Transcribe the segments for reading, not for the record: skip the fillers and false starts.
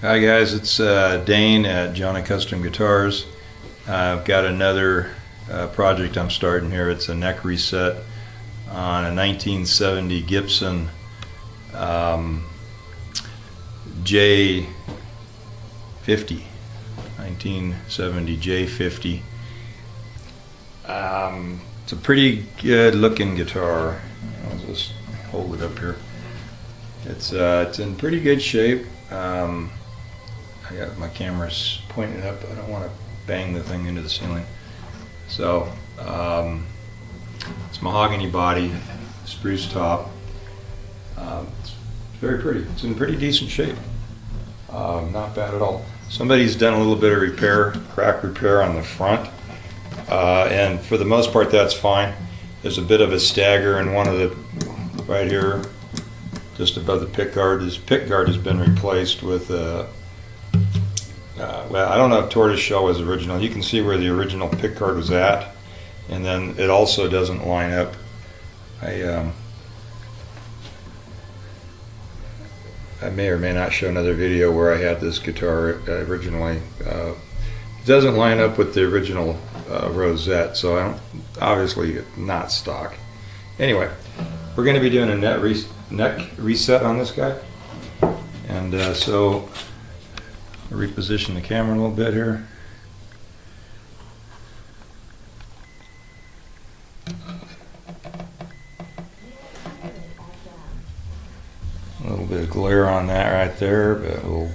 Hi guys, it's Dane at Jonah Custom Guitars. I've got another project I'm starting here. It's a neck reset on a 1970 Gibson J-50. 1970 J-50. It's a pretty good looking guitar. I'll just hold it up here. It's in pretty good shape. I got my camera's pointed up. I don't want to bang the thing into the ceiling. So it's mahogany body, spruce top. It's very pretty. It's in pretty decent shape. Not bad at all. Somebody's done a little bit of repair, crack repair on the front, and for the most part that's fine. There's a bit of a stagger in one of the, right here, just above the pick guard. This pick guard has been replaced with well, I don't know if tortoiseshell was original. You can see where the original pick guard was at, and then it also doesn't line up. I may or may not show another video where I had this guitar originally. It doesn't line up with the original rosette, so I don't, obviously not stock. Anyway, we're going to be doing a neck reset on this guy, and so I'll reposition the camera a little bit here. A little bit of glare on that right there, but we'll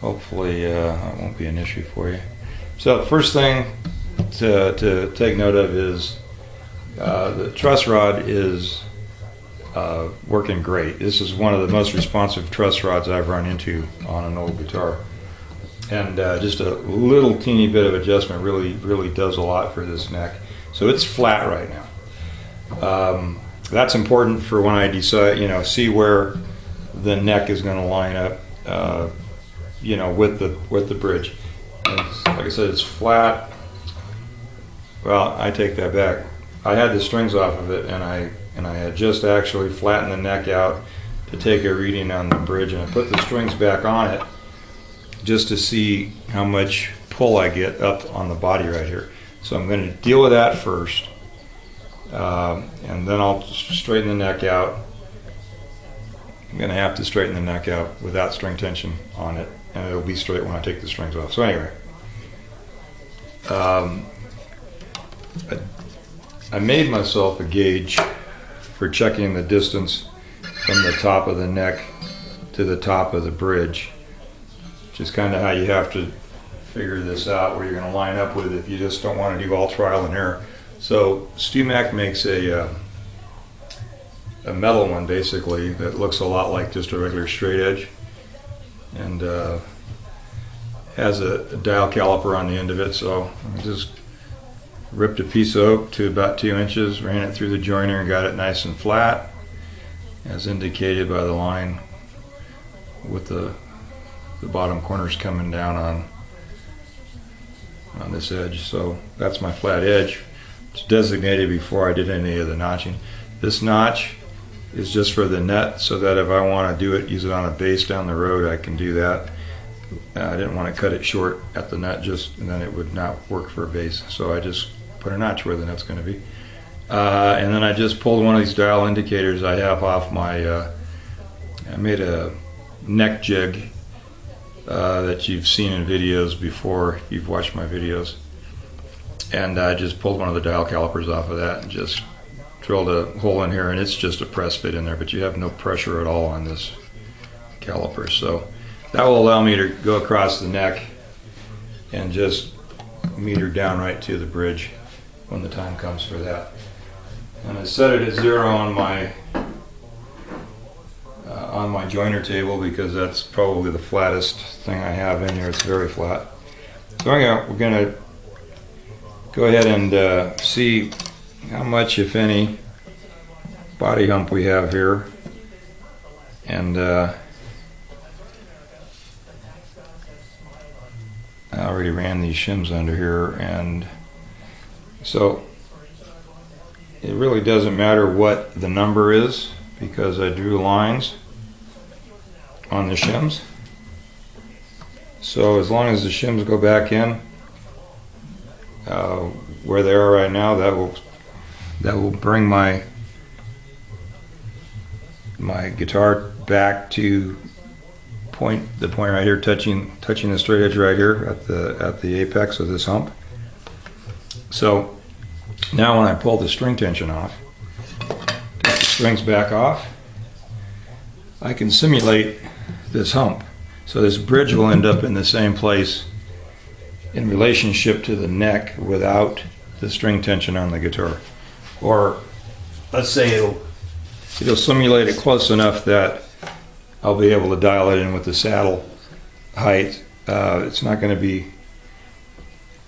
hopefully that won't be an issue for you. So the first thing to take note of is the truss rod is working great. This is one of the most responsive truss rods I've run into on an old guitar, and just a little teeny bit of adjustment really does a lot for this neck. So it's flat right now. That's important for when I decide, see where the neck is going to line up, with the bridge. And like I said, it's flat. Well, I take that back. I had the strings off of it, and I had just actually flattened the neck out to take a reading on the bridge, and I put the strings back on it just to see how much pull I get up on the body right here. So I'm going to deal with that first, and then I'll straighten the neck out. I'm going to have to straighten the neck out without string tension on it, and it'll be straight when I take the strings off. So anyway, I made myself a gauge for checking the distance from the top of the neck to the top of the bridge, which is kind of how you have to figure this out, where you're going to line up with it if you just don't want to do all trial and error. So StewMac makes a metal one basically that looks a lot like just a regular straight edge, and has a dial caliper on the end of it. So I just ripped a piece of oak to about 2 inches, ran it through the joiner, and got it nice and flat, as indicated by the line with the bottom corners coming down on this edge. So that's my flat edge. It's designated before I did any of the notching. This notch is just for the net, so that if I want to do it, use it on a bass down the road, I can do that. I didn't want to cut it short at the nut, and then it would not work for a bass. So I just put a notch where the nut's going to be. And then I just pulled one of these dial indicators I have off my, I made a neck jig that you've seen in videos before, if you've watched my videos. And I just pulled one of the dial calipers off of that and just drilled a hole in here, and it's just a press fit in there, but you have no pressure at all on this caliper. So that will allow me to go across the neck and just meter down right to the bridge when the time comes for that. And I set it at 0 on my joiner table, because that's probably the flattest thing I have in here. It's very flat. So we're going to go ahead and see how much, if any, body hump we have here. And I already ran these shims under here, and so it really doesn't matter what the number is, because I drew lines on the shims. So as long as the shims go back in where they are right now, that will bring my guitar back to the point right here, touching the straight edge right here at the apex of this hump. So now when I pull the string tension off, take the strings back off, I can simulate this hump. So this bridge will end up in the same place in relationship to the neck without the string tension on the guitar. Or let's say it'll simulate it close enough that I'll be able to dial it in with the saddle height. It's not going to be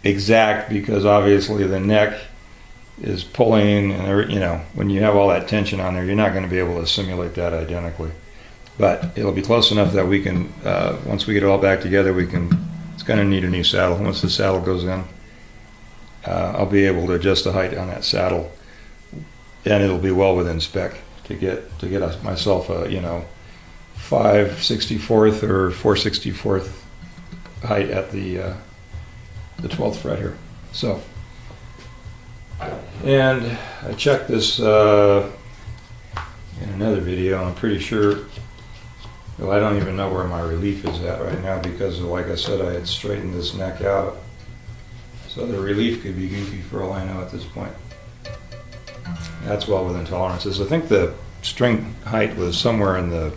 exact because obviously the neck is pulling, and you know, when you have all that tension on there, you're not going to be able to simulate that identically. But it'll be close enough that we can, once we get it all back together, it's going to need a new saddle. Once the saddle goes in, I'll be able to adjust the height on that saddle, and it'll be well within spec to get myself a, you know, 5/64 or 4/64 height at the 12th fret here. So, and I checked this in another video. I'm pretty sure, well, I don't even know where my relief is at right now because, like I said, I had straightened this neck out. So the relief could be goofy for all I know at this point. That's well within tolerances. I think the string height was somewhere in the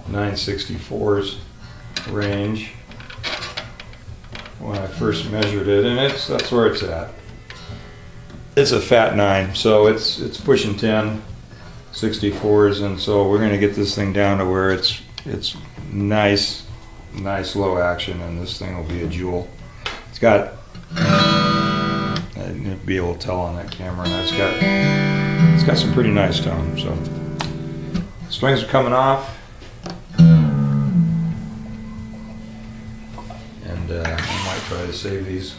9/64s range when I first measured it, and that's where it's at. It's a fat 9, so it's pushing 10 64s, and so we're going to get this thing down to where it's nice low action, and this thing will be a jewel. It's got, you'll be able to tell on that camera, and it's got some pretty nice tone. So strings are coming off, and I might try to save these.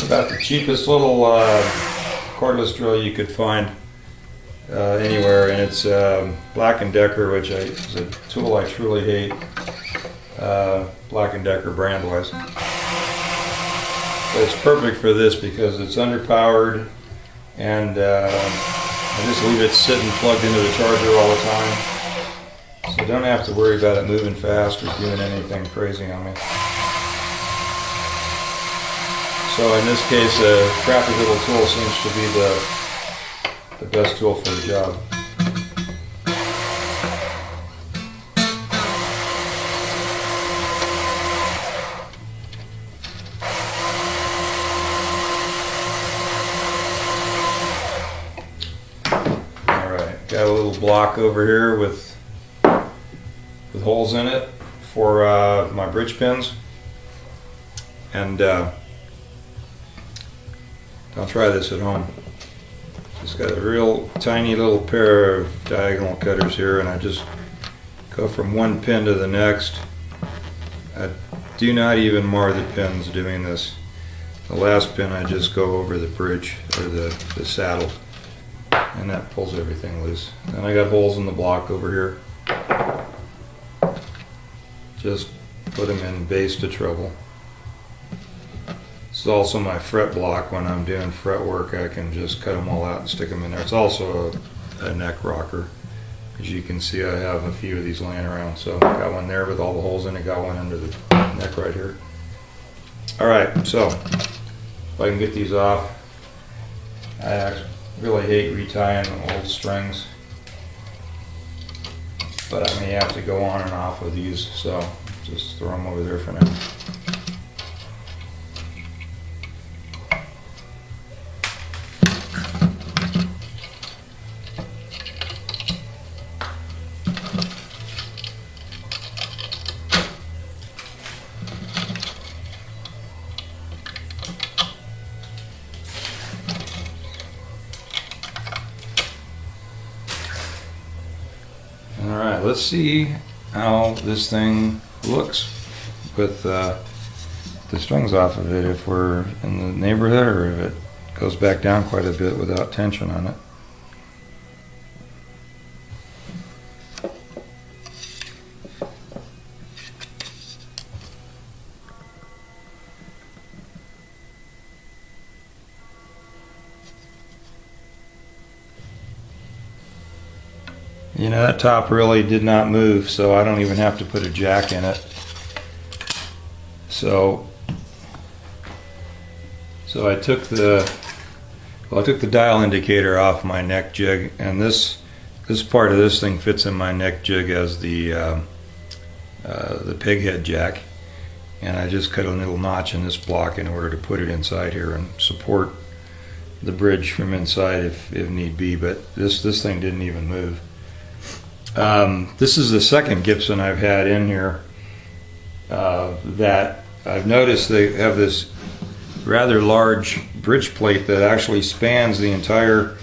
About the cheapest little cordless drill you could find anywhere, and it's Black & Decker, which is a tool I truly hate, Black & Decker brand wise. But it's perfect for this because it's underpowered, and I just leave it sitting plugged into the charger all the time, so I don't have to worry about it moving fast or doing anything crazy on me. So in this case, a crappy little tool seems to be the best tool for the job. All right, got a little block over here with holes in it for my bridge pins, and I'll try this at home. Just got a real tiny little pair of diagonal cutters here, and I just go from one pin to the next. I do not even mar the pins doing this. The last pin I just go over the bridge or the saddle, and that pulls everything loose. Then I got holes in the block over here. Just put them in base to treble. This is also my fret block. When I'm doing fret work, I can just cut them all out and stick them in there. It's also a neck rocker. As you can see, I have a few of these laying around. So got one there with all the holes in it, got one under the neck right here. Alright, so if I can get these off, I actually really hate retying old strings, but I may have to go on and off with these, so just throw them over there for now. Alright, let's see how this thing looks with the strings off of it, if we're in the neighborhood or if it goes back down quite a bit without tension on it. You know, that top really did not move, so I don't even have to put a jack in it. So I took the dial indicator off my neck jig, and this part of this thing fits in my neck jig as the peg head jack, and I just cut a little notch in this block in order to put it inside here and support the bridge from inside if need be. But this thing didn't even move. This is the second Gibson I've had in here that I've noticed they have this rather large bridge plate that actually spans the entire,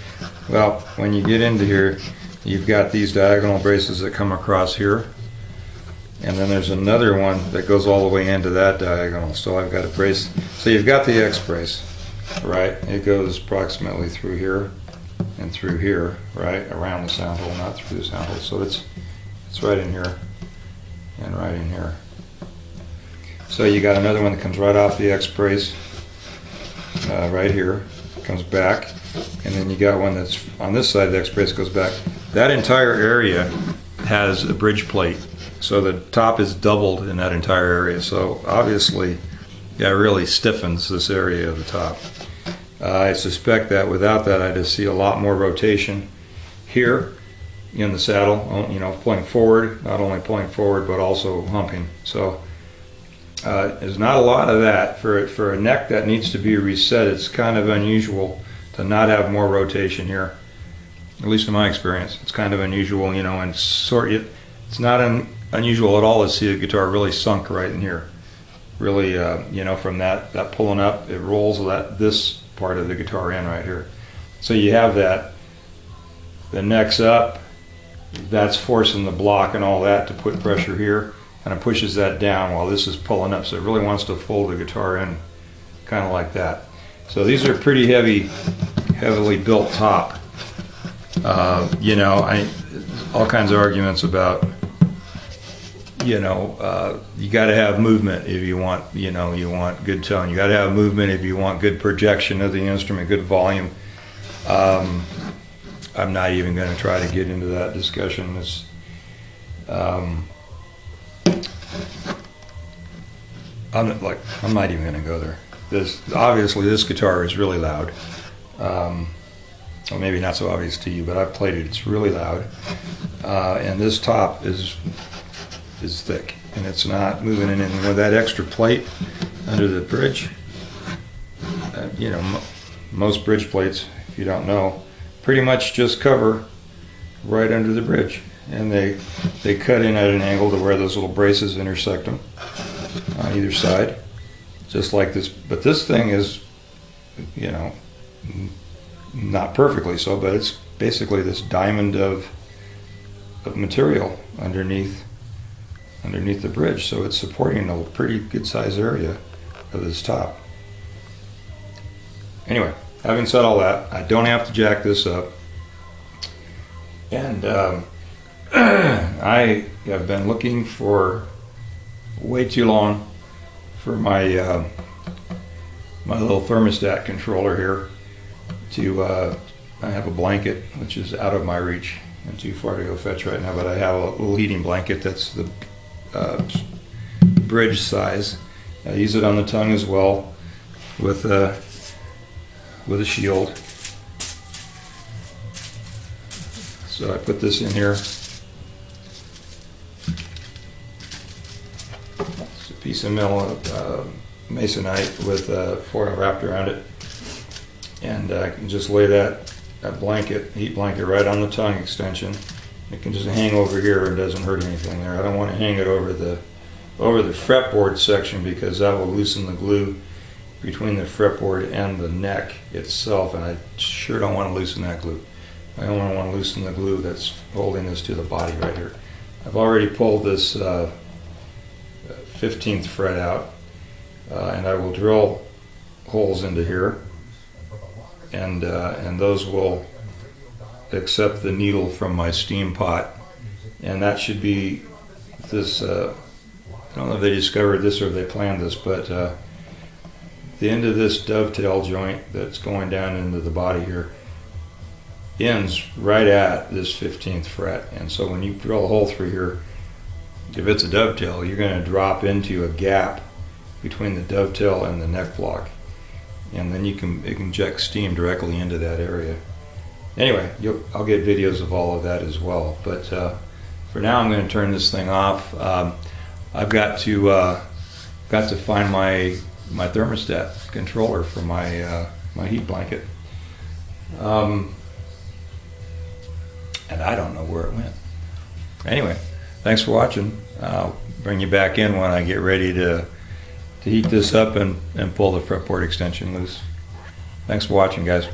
well, when you get into here, you've got these diagonal braces that come across here, and then there's another one that goes all the way into that diagonal. So I've got a brace. So you've got the X brace, right? It goes approximately through here and through here, right, around the sound hole, not through the sound hole. So it's right in here and right in here. So you got another one that comes right off the X brace, right here, comes back, and then you got one that's on this side of the X brace, goes back. That entire area has a bridge plate, so the top is doubled in that entire area. So obviously, yeah, it really stiffens this area of the top. I suspect that without that, I'd just see a lot more rotation here in the saddle, you know, pulling forward, not only pulling forward, but also humping. So there's not a lot of that. For a neck that needs to be reset, it's kind of unusual to not have more rotation here, at least in my experience. It's kind of unusual, you know, and it's not unusual at all to see a guitar really sunk right in here. Really, you know, from that pulling up, it rolls this part of the guitar in right here. So you have that, the neck's up, that's forcing the block and all that to put pressure here, and it pushes that down while this is pulling up. So it really wants to fold the guitar in kind of like that. So these are pretty heavily built top. You know, all kinds of arguments about, you know, you got to have movement if you want, you know, you want good tone. You got to have movement if you want good projection of the instrument, good volume. I'm not even going to try to get into that discussion. It's, I'm not even going to go there. Obviously this guitar is really loud. Well, maybe not so obvious to you, but I've played it. It's really loud, and this top is thick, and it's not moving in. And with that extra plate under the bridge, you know, most bridge plates, if you don't know, pretty much just cover right under the bridge, and they cut in at an angle to where those little braces intersect them on either side, just like this. But this thing is, you know, not perfectly so, but it's basically this diamond of material underneath the bridge, so it's supporting a pretty good size area of this top. Anyway, having said all that, I don't have to jack this up, and I have been looking for way too long for my my little thermostat controller here to I have a blanket which is out of my reach and too far to go fetch right now, but I have a little heating blanket that's the bridge size. I use it on the tongue as well with a shield. So I put this in here. It's a piece of masonite with foil wrapped around it, and I can just lay that heat blanket right on the tongue extension. It can just hang over here and doesn't hurt anything there. I don't want to hang it over the fretboard section, because that will loosen the glue between the fretboard and the neck itself, and I sure don't want to loosen that glue. I only want to loosen the glue that's holding this to the body right here. I've already pulled this 15th fret out, and I will drill holes into here, and those will accept the needle from my steam pot, and that should be this. I don't know if they discovered this or they planned this, but the end of this dovetail joint that's going down into the body here ends right at this 15th fret, and so when you drill a hole through here, if it's a dovetail, you're going to drop into a gap between the dovetail and the neck block, and then you can inject steam directly into that area. Anyway, I'll get videos of all of that as well, but for now I'm going to turn this thing off. I've got to find my thermostat controller for my heat blanket, and I don't know where it went. Anyway, thanks for watching. I'll bring you back in when I get ready to heat this up and pull the fretboard extension loose. Thanks for watching, guys.